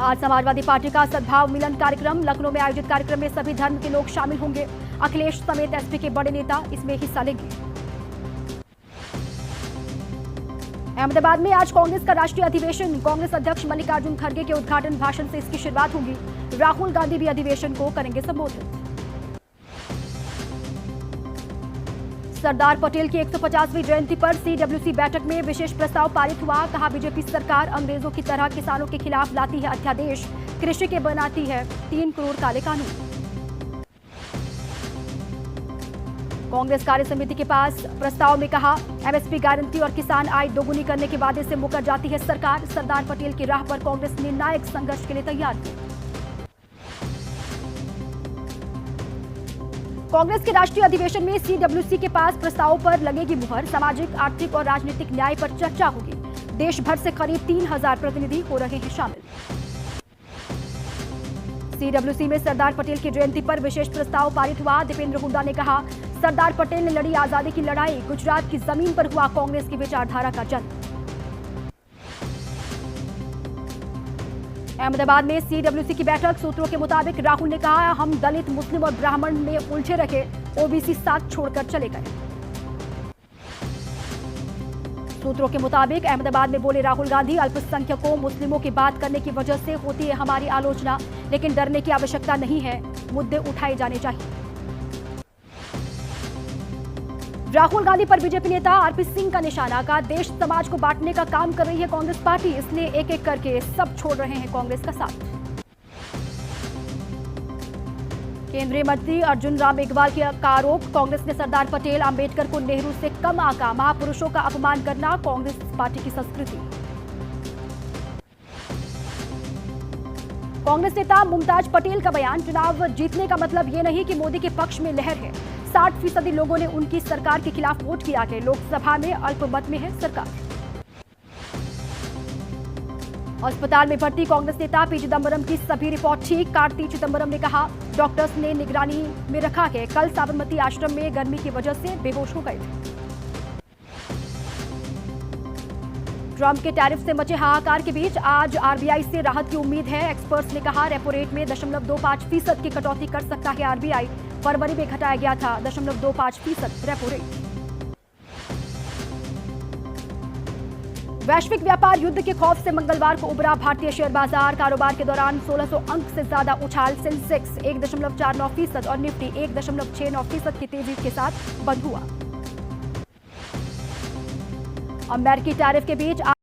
आज समाजवादी पार्टी का सद्भाव मिलन कार्यक्रम लखनऊ में आयोजित कार्यक्रम में सभी धर्म के लोग शामिल होंगे। अखिलेश समेत एसपी के बड़े नेता इसमें हिस्सा लेंगे। अहमदाबाद में आज कांग्रेस का राष्ट्रीय अधिवेशन, कांग्रेस अध्यक्ष मल्लिकार्जुन खड़गे के उद्घाटन भाषण से इसकी शुरुआत होगी। राहुल गांधी भी अधिवेशन को करेंगे संबोधित। सरदार पटेल की 150वीं जयंती पर सीडब्ल्यूसी बैठक में विशेष प्रस्ताव पारित हुआ। कहा, बीजेपी सरकार अंग्रेजों की तरह किसानों के खिलाफ लाती है अध्यादेश, कृषि के बनाती है 3 करोड़ काले कानून। कांग्रेस कार्य समिति के पास प्रस्ताव में कहा, एमएसपी गारंटी और किसान आय दोगुनी करने के वादे से मुकर जाती है सरकार। सरदार पटेल की राह पर कांग्रेस निर्णायक संघर्ष के लिए तैयार है। कांग्रेस के राष्ट्रीय अधिवेशन में सीडब्ल्यूसी के पास प्रस्तावों पर लगेगी मुहर। सामाजिक, आर्थिक और राजनीतिक न्याय पर चर्चा होगी। देश भर से करीब 3000 प्रतिनिधि हो रहे हैं शामिल। सीडब्ल्यूसी में सरदार पटेल की जयंती पर विशेष प्रस्ताव पारित हुआ। दीपेंद्र हुड्डा ने कहा, सरदार पटेल ने लड़ी आजादी की लड़ाई, गुजरात की जमीन पर हुआ कांग्रेस की विचारधारा का जन्म। अहमदाबाद में सीडब्ल्यूसी की बैठक, सूत्रों के मुताबिक राहुल ने कहा, हम दलित, मुस्लिम और ब्राह्मण में उलझे रखे, ओबीसी साथ छोड़कर चले गए। सूत्रों के मुताबिक अहमदाबाद में बोले राहुल गांधी, अल्पसंख्यकों, मुस्लिमों की बात करने की वजह से होती है हमारी आलोचना, लेकिन डरने की आवश्यकता नहीं है, मुद्दे उठाए जाने चाहिए। राहुल गांधी पर बीजेपी नेता आरपी सिंह का निशाना। का देश समाज को बांटने का काम कर रही है कांग्रेस पार्टी, इसलिए एक एक करके सब छोड़ रहे हैं कांग्रेस का साथ। केंद्रीय मंत्री अर्जुन राम मेघवाल का आरोप, कांग्रेस ने सरदार पटेल, अंबेडकर को नेहरू से कम आंका, महापुरुषों का अपमान करना कांग्रेस पार्टी की संस्कृति। कांग्रेस नेता मुमताज पटेल का बयान, चुनाव जीतने का मतलब ये नहीं कि मोदी के पक्ष में लहर है। 60% लोगों ने उनकी सरकार के खिलाफ वोट किया है। लोकसभा में अल्पमत में है सरकार। अस्पताल में भर्ती कांग्रेस नेता पी चिदंबरम की सभी रिपोर्ट ठीक। कार्ति चिदंबरम ने कहा, डॉक्टर्स ने निगरानी में रखा है। कल साबरमती आश्रम में गर्मी की वजह से बेहोश हो गए थे। ट्रंप के टैरिफ से मचे हाहाकार के बीच आज आरबीआई से राहत की उम्मीद है। एक्सपर्ट्स ने कहा, रेपो रेट में 0.25% की कटौती कर सकता है आरबीआई। फरवरी में घटाया गया था 0.25% रेपो रेट। वैश्विक व्यापार युद्ध के खौफ से मंगलवार को उभरा भारतीय शेयर बाजार। कारोबार के दौरान 1600 अंक से ज्यादा उछाल। सेंसेक्स 1.49% और निफ्टी 1.69% की तेजी के साथ बंद हुआ। अमेरिकी टैरिफ के बीच